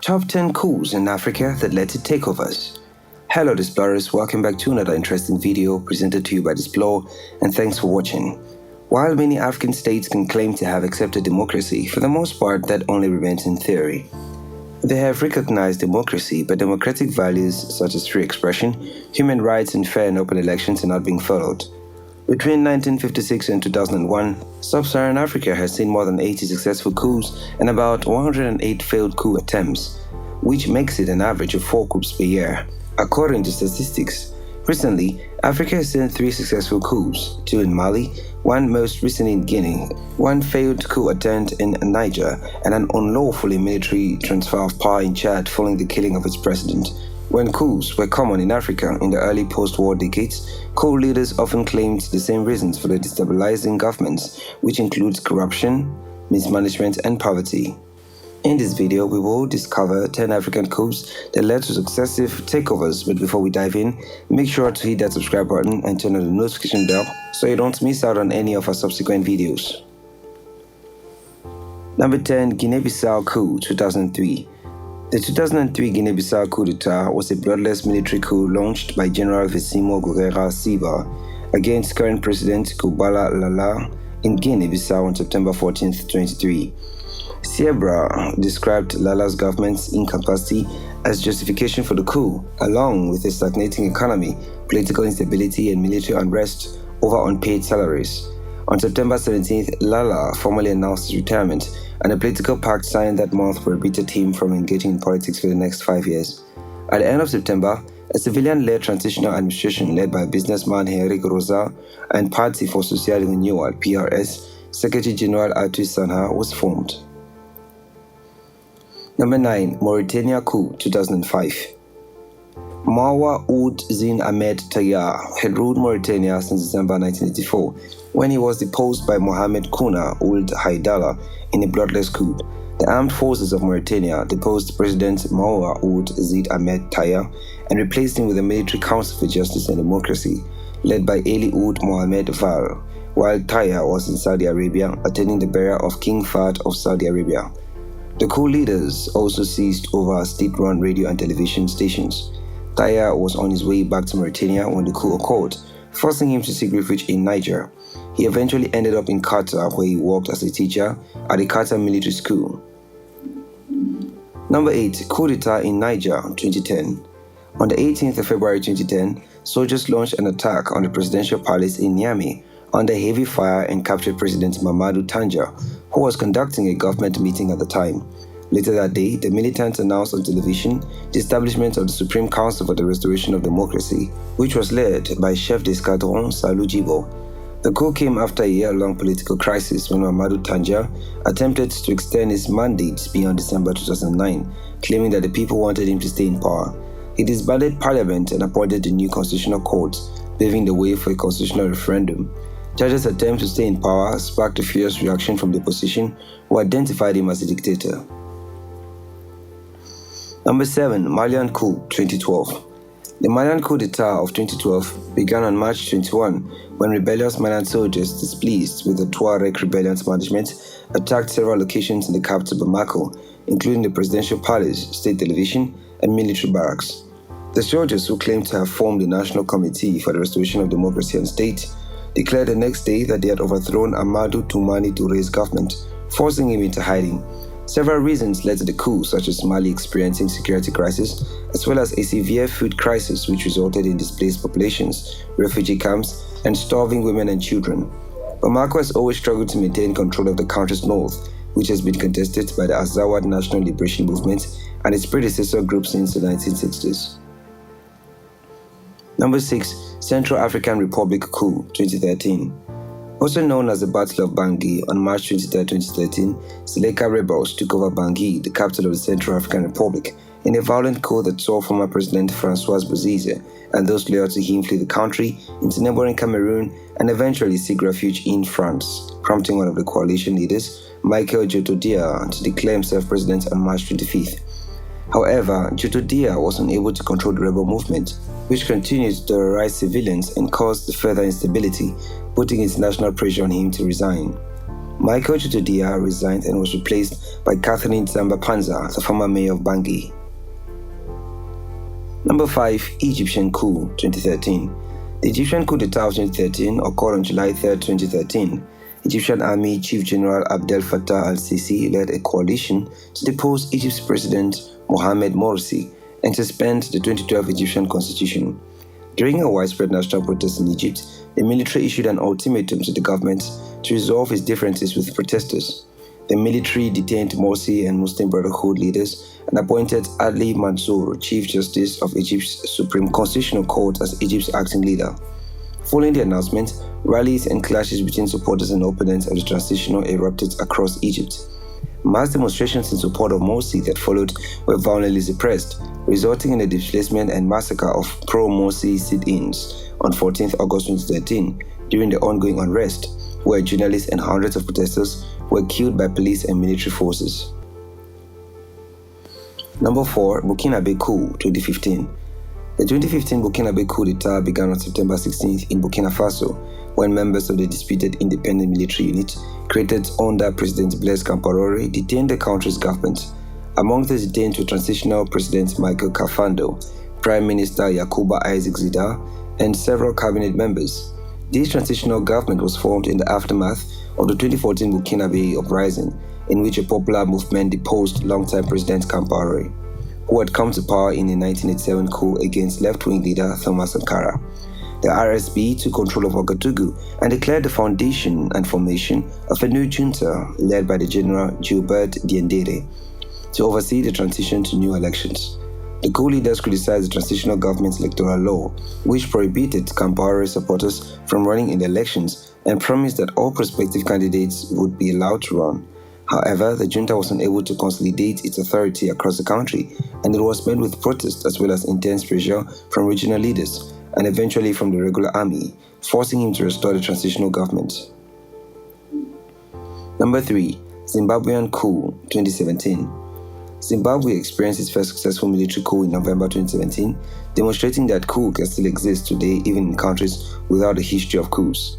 Top 10 coups in Africa that led to takeovers. Hello explorers, welcome back to another interesting video presented to you by Displore, and thanks for watching. While many African states can claim to have accepted democracy, for the most part that only remains in theory. They have recognized democracy, but democratic values such as free expression, human rights and fair and open elections are not being followed. Between 1956 and 2001, Sub-Saharan Africa has seen more than 80 successful coups and about 108 failed coup attempts, which makes it an average of 4 coups per year. According to statistics, recently, Africa has seen 3 successful coups, 2 in Mali, 1 most recently in Guinea, 1 failed coup attempt in Niger, and an unlawfully military transfer of power in Chad following the killing of its president. When coups were common in Africa in the early post-war decades, coup leaders often claimed the same reasons for the destabilizing governments, which includes corruption, mismanagement, and poverty. In this video, we will discover 10 African coups that led to successive takeovers, but before we dive in, make sure to hit that subscribe button and turn on the notification bell so you don't miss out on any of our subsequent videos. Number 10. Guinea-Bissau Coup 2003. The 2003 Guinea-Bissau coup d'etat was a bloodless military coup launched by General Vissimo Guerrera Siba against current President Kubala Lala in Guinea-Bissau on September 14, 2023. Siebra described Lala's government's incapacity as justification for the coup, along with a stagnating economy, political instability, and military unrest over unpaid salaries. On September 17th, Lala formally announced his retirement, and a political pact signed that month prohibited him from engaging in politics for the next 5 years. At the end of September, a civilian-led transitional administration led by businessman Henrik Rosa and Party for Social Renewal (PRS) Secretary General Atu Sanha was formed. Number 9. Mauritania Coup 2005. Marwa Ould Zine Ahmed Taya had ruled Mauritania since December 1984, when he was deposed by Mohamed Kuna Ould Haidala in a bloodless coup. The armed forces of Mauritania deposed President Marwa Ould Zine Ahmed Taya and replaced him with a military council for justice and democracy, led by Ali Ould Mohamed Val, while Taya was in Saudi Arabia attending the burial of King Fahd of Saudi Arabia. The coup leaders also seized over state-run radio and television stations. Taya was on his way back to Mauritania when the coup occurred, forcing him to seek refuge in Niger. He eventually ended up in Qatar, where he worked as a teacher at the Qatar military school. Number 8. Coup d'etat in Niger 2010. On the 18th of February 2010, soldiers launched an attack on the presidential palace in Niamey under heavy fire and captured President Mamadou Tanja, who was conducting a government meeting at the time. Later that day, the militants announced on television the establishment of the Supreme Council for the Restoration of Democracy, which was led by Chef d'Escadron Salou Djibo. The coup came after a year-long political crisis when Mamadou Tanja attempted to extend his mandate beyond December 2009, claiming that the people wanted him to stay in power. He disbanded parliament and appointed the new constitutional court, paving the way for a constitutional referendum. Tanja's attempt to stay in power sparked a fierce reaction from the opposition, who identified him as a dictator. Number 7. Malian Coup 2012. The Malian coup d'etat of 2012 began on March 21 when rebellious Malian soldiers, displeased with the Tuareg rebellion's management, attacked several locations in the capital Bamako, including the presidential palace, state television, and military barracks. The soldiers, who claimed to have formed the National Committee for the Restoration of Democracy and State, declared the next day that they had overthrown Amadou Toumani Touré's government, forcing him into hiding. Several reasons led to the coup, such as Mali experiencing security crisis, as well as a severe food crisis which resulted in displaced populations, refugee camps, and starving women and children. Bamako has always struggled to maintain control of the country's north, which has been contested by the Azawad National Liberation Movement and its predecessor group since the 1960s. Number 6. Central African Republic Coup 2013. Also known as the Battle of Bangui, on March 23, 2013, Seleka rebels took over Bangui, the capital of the Central African Republic, in a violent coup that saw former President François Bozize and those loyal to him flee the country into neighboring Cameroon and eventually seek refuge in France, prompting one of the coalition leaders, Michael Djotodia, to declare himself president on March 25th. However, Djotodia was unable to control the rebel movement, which continued to terrorize civilians and caused further instability, putting international pressure on him to resign. Michael Chitodia resigned and was replaced by Catherine Zamba-Panza, the former mayor of Bangui. Number 5. Egyptian Coup, 2013. The Egyptian coup d'etat of 2013 occurred on July 3, 2013. Egyptian Army Chief General Abdel Fattah al-Sisi led a coalition to depose Egypt's President Mohamed Morsi and suspend the 2012 Egyptian constitution. During a widespread national protest in Egypt, the military issued an ultimatum to the government to resolve its differences with protesters. The military detained Morsi and Muslim Brotherhood leaders and appointed Ali Mansour, Chief Justice of Egypt's Supreme Constitutional Court, as Egypt's acting leader. Following the announcement, rallies and clashes between supporters and opponents of the transitional erupted across Egypt. Mass demonstrations in support of Morsi that followed were violently suppressed, resulting in the displacement and massacre of pro-Morsi sit-ins on 14 August 2013 during the ongoing unrest, where journalists and hundreds of protesters were killed by police and military forces. Number 4. Burkinabe Coup, 2015. The 2015 Burkinabe coup d'etat began on September 16th in Burkina Faso, when members of the disputed independent military unit, created under President Blaise Compaoré, detained the country's government. Among the detained were transitional President Michael Kafando, Prime Minister Yakuba Isaac Zida, and several cabinet members. This transitional government was formed in the aftermath of the 2014 Burkinabe uprising, in which a popular movement deposed longtime President Compaoré, who had come to power in a 1987 coup against left-wing leader Thomas Sankara. The RSB took control of Ouagadougou and declared the foundation and formation of a new junta led by the General Gilbert Diendere to oversee the transition to new elections. The coup leaders criticized the transitional government's electoral law, which prohibited Compaoré supporters from running in the elections and promised that all prospective candidates would be allowed to run. However, the junta was unable to consolidate its authority across the country, and it was met with protests as well as intense pressure from regional leaders and eventually from the regular army, forcing him to restore the transitional government. Number 3. Zimbabwean Coup, 2017. Zimbabwe experienced its first successful military coup in November 2017, demonstrating that coup can still exist today even in countries without a history of coups.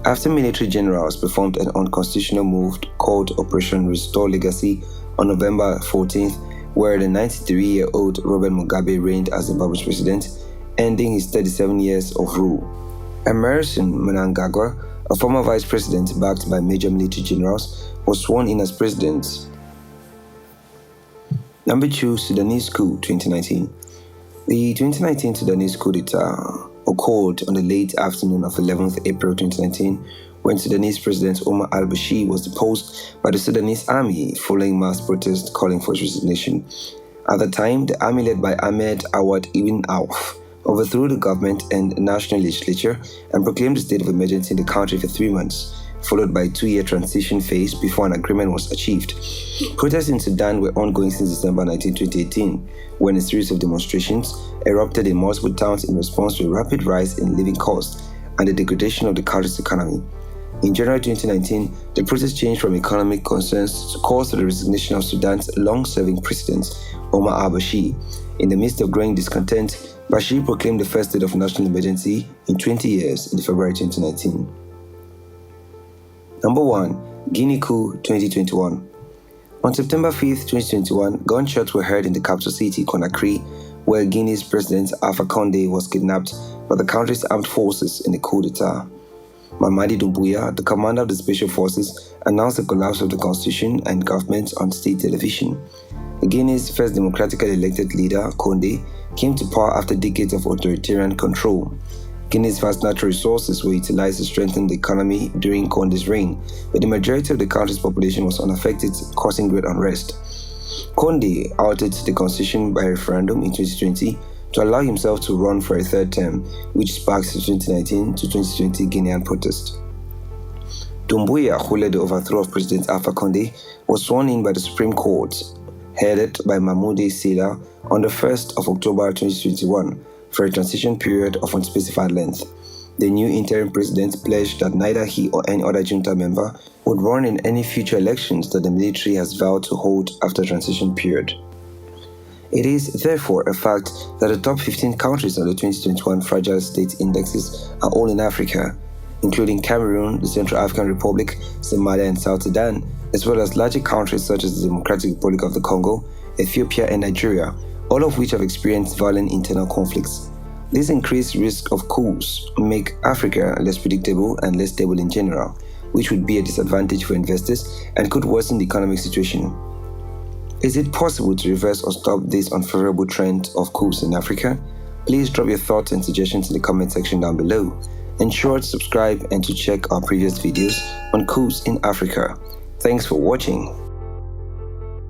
After military generals performed an unconstitutional move called Operation Restore Legacy on November 14th, where the 93-year-old Robert Mugabe reigned as Zimbabwe's president, ending his 37 years of rule. Emerson Mnangagwa, a former vice president backed by major military generals, was sworn in as president. Number 2. Sudanese Coup, 2019. The 2019 Sudanese coup d'etat occurred on the late afternoon of 11th April 2019 when Sudanese President Omar al-Bashir was deposed by the Sudanese army following mass protests calling for his resignation. At the time, the army led by Ahmed Awad ibn Auf overthrew the government and national legislature and proclaimed a state of emergency in the country for 3 months, followed by a 2-year transition phase before an agreement was achieved. Protests in Sudan were ongoing since December 19, 2018, when a series of demonstrations erupted in multiple towns in response to a rapid rise in living costs and the degradation of the country's economy. In January 2019, the protests changed from economic concerns to calls for the resignation of Sudan's long-serving president, Omar al-Bashir. In the midst of growing discontent, Bashir proclaimed the first state of national emergency in 20 years in February 2019. Number 1. Guinea Coup, 2021. On September 5, 2021, gunshots were heard in the capital city, Conakry, where Guinea's President Alpha Condé was kidnapped by the country's armed forces in a coup d'etat. Mamadi Doumbouya, the commander of the special forces, announced the collapse of the constitution and government on state television. Guinea's first democratically elected leader, Condé, came to power after decades of authoritarian control. Guinea's vast natural resources were utilized to strengthen the economy during Condé's reign, but the majority of the country's population was unaffected, causing great unrest. Condé altered the constitution by referendum in 2020 to allow himself to run for a third term, which sparked the 2019 to 2020 Guinean protest. Doumbouya, who led the overthrow of President Alpha Condé, was sworn in by the Supreme Court, headed by Mahmoudé Sela, on the 1st of October 2021 for a transition period of unspecified length. The new interim president pledged that neither he or any other junta member would run in any future elections that the military has vowed to hold after the transition period. It is therefore a fact that the top 15 countries on the 2021 Fragile State Indexes are all in Africa. including Cameroon, the Central African Republic, Somalia, and South Sudan, as well as larger countries such as the Democratic Republic of the Congo, Ethiopia, and Nigeria, all of which have experienced violent internal conflicts. This increased risk of coups make Africa less predictable and less stable in general, which would be a disadvantage for investors and could worsen the economic situation. Is it possible to reverse or stop this unfavorable trend of coups in Africa? Please drop your thoughts and suggestions in the comment section down below. Ensure to subscribe and to check our previous videos on coups in Africa. Thanks for watching.